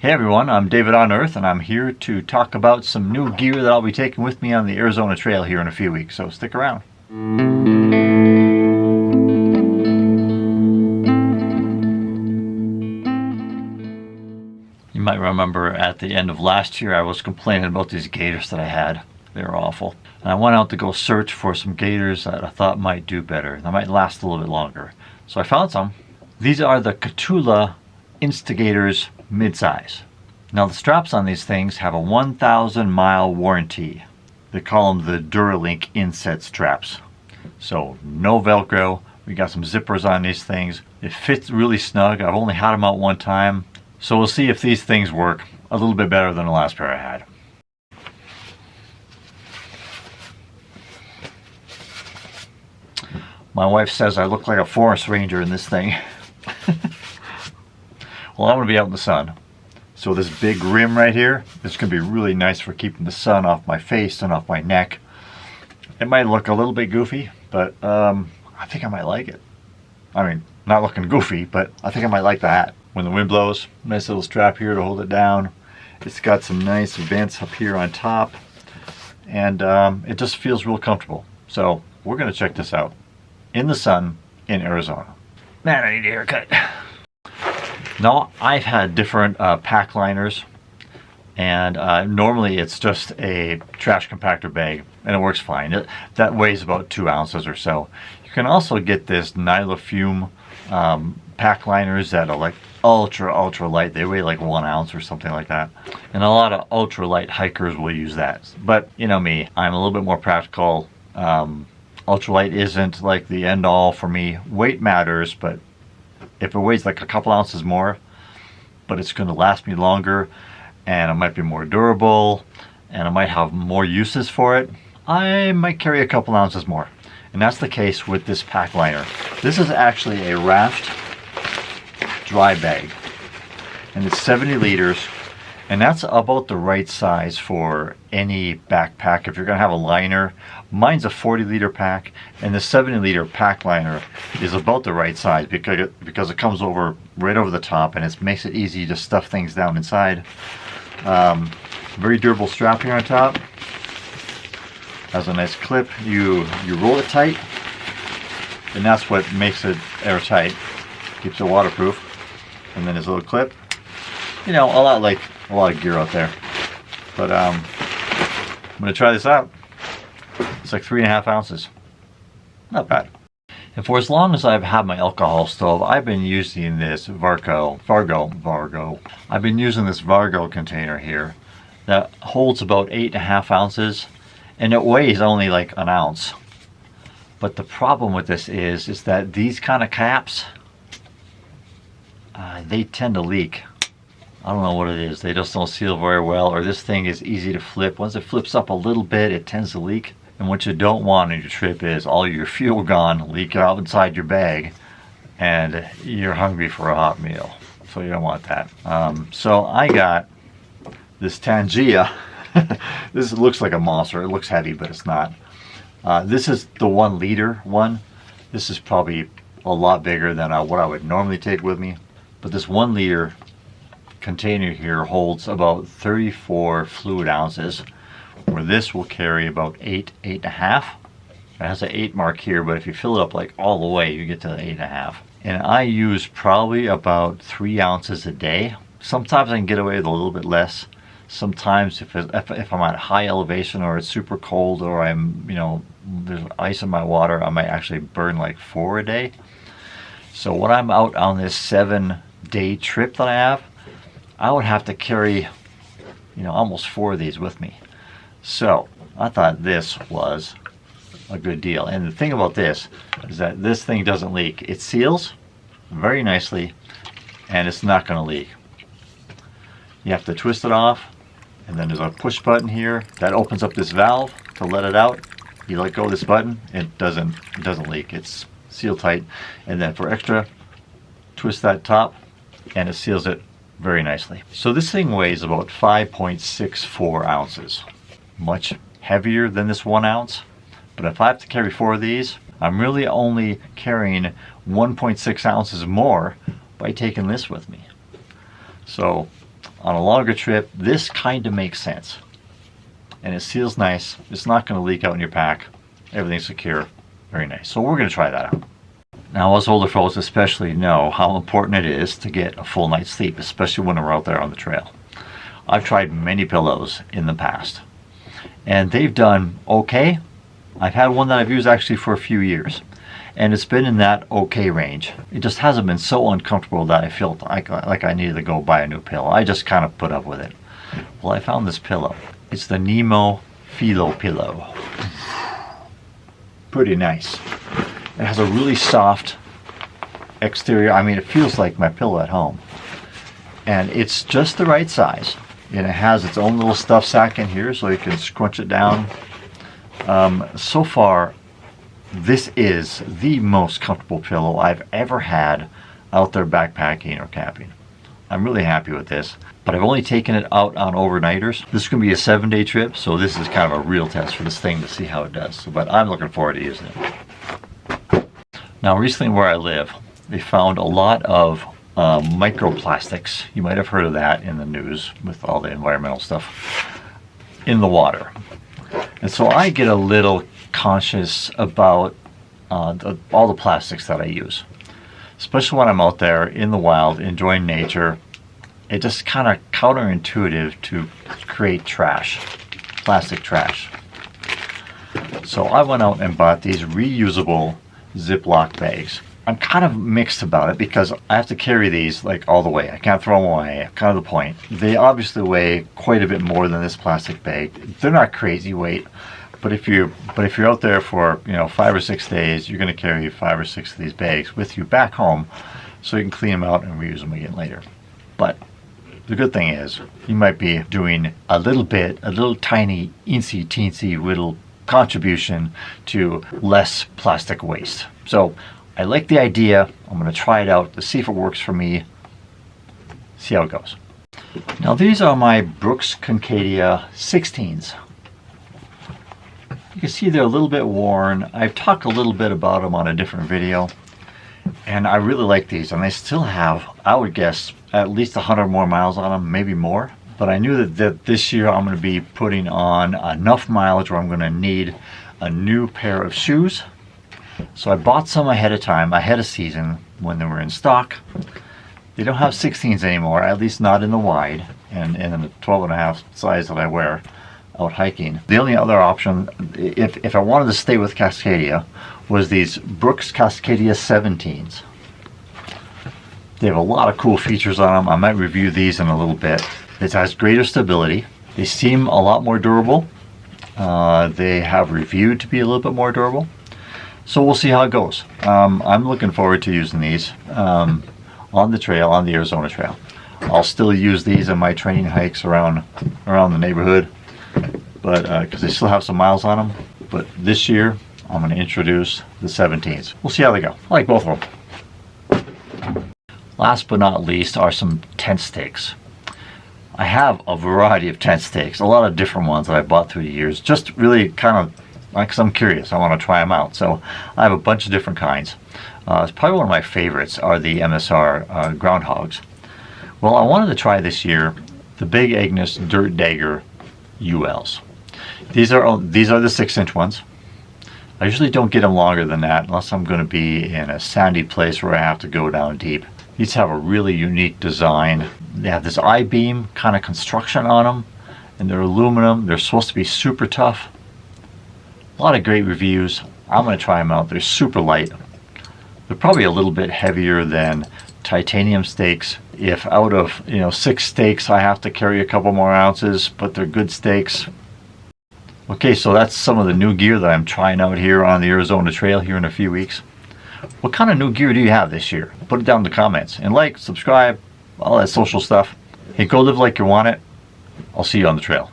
Hey everyone, I'm David on Earth, and I'm here to talk about some new gear that I'll be taking with me on the Arizona Trail here in a few weeks, so stick around. You might remember at the end of last year I was complaining about these gaiters that I had. They were awful. And I went out to go search for some gaiters that I thought might do better, that might last a little bit longer. So I found some. These are the Kahtoola INSTAgaiters midsize. Now the straps on these things have a 1,000-mile warranty. They call them the Duralink inset straps. So no Velcro. We got some zippers on these things. It fits really snug. I've only had them out one time. So we'll see if these things work a little bit better than the last pair I had. My wife says I look like a forest ranger in this thing. Well, I'm going to be out in the sun. So this big rim right here is going to be really nice for keeping the sun off my face and off my neck. It might look a little bit goofy, but I think I might like it. I mean, not looking goofy, but I think I might like the hat. When the wind blows, nice little strap here to hold it down. It's got some nice vents up here on top, and it just feels real comfortable. So we're going to check this out in the sun in Arizona. Man, I need a haircut. Now, I've had different pack liners, and normally it's just a trash compactor bag, and it works fine. That weighs about 2 ounces or so. You can also get this Nylon Fume pack liners that are like ultra light. They weigh like 1 ounce or something like that, and a lot of ultra light hikers will use that. But you know me, I'm a little bit more practical. Ultralight isn't like the end all for me. Weight matters, but if it weighs like a couple ounces more, but it's going to last me longer, and it might be more durable, and I might have more uses for it, I might carry a couple ounces more. And that's the case with this pack liner. This is actually a Raft Dry Bag, and it's 70 liters, and that's about the right size for any backpack. If you're going to have a liner, mine's a 40-liter pack, and the 70-liter pack liner is about the right size because it comes over right over the top, and it makes it easy to stuff things down inside. Very durable strap here on top. Has a nice clip. You roll it tight, and that's what makes it airtight. Keeps it waterproof. And then this little clip. You know, a lot like a lot of gear out there. But I'm gonna try this out. It's like 3.5 ounces. Not bad. And for as long as I've had my alcohol stove, I've been using this Vargo. I've been using this Vargo container here that holds about 8.5 ounces, and it weighs only like 1 ounce. But the problem with this is that these kind of caps, they tend to leak. I don't know what it is. They just don't seal very well, or this thing is easy to flip. Once it flips up a little bit, it tends to leak. And what you don't want on your trip is all your fuel gone, leak out inside your bag, and you're hungry for a hot meal. So you don't want that. So I got this Trangia. This looks like a monster. It looks heavy, but it's not. This is the 1 liter one. This is probably a lot bigger than what I would normally take with me. But this 1 liter container here holds about 34 fluid ounces, where this will carry about 8.5. It has an 8 mark here, but if you fill it up like all the way, you get to 8.5. And I use probably about 3 ounces a day. Sometimes I can get away with a little bit less. Sometimes if I'm at high elevation, or it's super cold, or I'm, you know, there's ice in my water, I might actually burn like 4 a day. So when I'm out on this 7-day trip that I have, I would have to carry, you know, almost 4 of these with me. So I thought this was a good deal. And the thing about this is that this thing doesn't leak. It seals very nicely, and it's not going to leak. You have to twist it off, and then there's a push button here that opens up this valve to let it out. You let go of this button, it doesn't leak. It's sealed tight. And then for extra, twist that top, and it seals it very nicely. So this thing weighs about 5.64 ounces. Much heavier than this 1 ounce. But if I have to carry 4 of these, I'm really only carrying 1.6 ounces more by taking this with me. So On a longer trip, this kind of makes sense. And it seals nice. It's not going to leak out in your pack. Everything's secure. Very nice. So we're going to try that out. Now, us older folks especially know how important it is to get a full night's sleep, especially when we're out there on the trail. I've tried many pillows in the past, and they've done okay. I've had one that I've used actually for a few years, and it's been in that okay range. It just hasn't been so uncomfortable that I felt like I needed to go buy a new pillow. I just kind of put up with it. Well, I found this pillow. It's the Nemo Fillo pillow. Pretty nice. It has a really soft exterior. I mean, it feels like my pillow at home. And it's just the right size. And it has its own little stuff sack in here so you can scrunch it down. So far, this is the most comfortable pillow I've ever had out there backpacking or camping. I'm really happy with this, but I've only taken it out on overnighters. This is going to be a 7-day trip, so this is kind of a real test for this thing to see how it does. But I'm looking forward to using it. Now, recently where I live, they found a lot of microplastics. You might have heard of that in the news with all the environmental stuff in the water. And so I get a little conscious about all the plastics that I use, especially when I'm out there in the wild enjoying nature. It's just kind of counterintuitive to create trash, plastic trash. So I went out and bought these reusable ziplock bags. I'm kind of mixed about it because I have to carry these like all the way. I can't throw them away. Kind of the point. They obviously weigh quite a bit more than this plastic bag. They're not crazy weight, but if you're out there for 5 or 6 days, you're going to carry 5 or 6 of these bags with you back home, so you can clean them out and reuse them again later. But the good thing is you might be doing a little tiny teensy little contribution to less plastic waste. So I like the idea. I'm going to try it out to see if it works for me, see how it goes. Now, these are my Brooks Cascadia 16s. You can see they're a little bit worn. I've talked a little bit about them on a different video, and I really like these, and they still have, I would guess, at least 100 more miles on them, maybe more. But I knew that this year I'm going to be putting on enough mileage where I'm going to need a new pair of shoes. So I bought some ahead of time, ahead of season, when they were in stock. They don't have 16s anymore, at least not in the wide, and in the 12.5 size that I wear out hiking. The only other option, if I wanted to stay with Cascadia, was these Brooks Cascadia 17s. They have a lot of cool features on them. I might review these in a little bit. It has greater stability. They seem a lot more durable. They have reviewed to be a little bit more durable. So we'll see how it goes. I'm looking forward to using these on the trail, on the Arizona Trail. I'll still use these in my training hikes around the neighborhood, but because they still have some miles on them. But this year, I'm going to introduce the 17s. We'll see how they go. I like both of them. Last but not least are some tent stakes. I have a variety of tent stakes, a lot of different ones that I bought through the years, just really kind of because I'm curious. I want to try them out. So I have a bunch of different kinds. It's probably one of my favorites are the MSR groundhogs. Well, I wanted to try this year the big Agnes Dirt Dagger ULs. These are the 6-inch ones. I usually don't get them longer than that unless I'm going to be in a sandy place where I have to go down deep. These have a really unique design. They have this I-beam kind of construction on them, and they're aluminum. They're supposed to be super tough. A lot of great reviews. I'm going to try them out. They're super light. They're probably a little bit heavier than titanium stakes. If out of 6 stakes I have to carry a couple more ounces, but they're good stakes. Okay, so that's some of the new gear that I'm trying out here on the Arizona Trail here in a few weeks. What kind of new gear do you have this year? Put it down in the comments. And like, subscribe, all that social stuff. Hey, go live like you want it. I'll see you on the trail.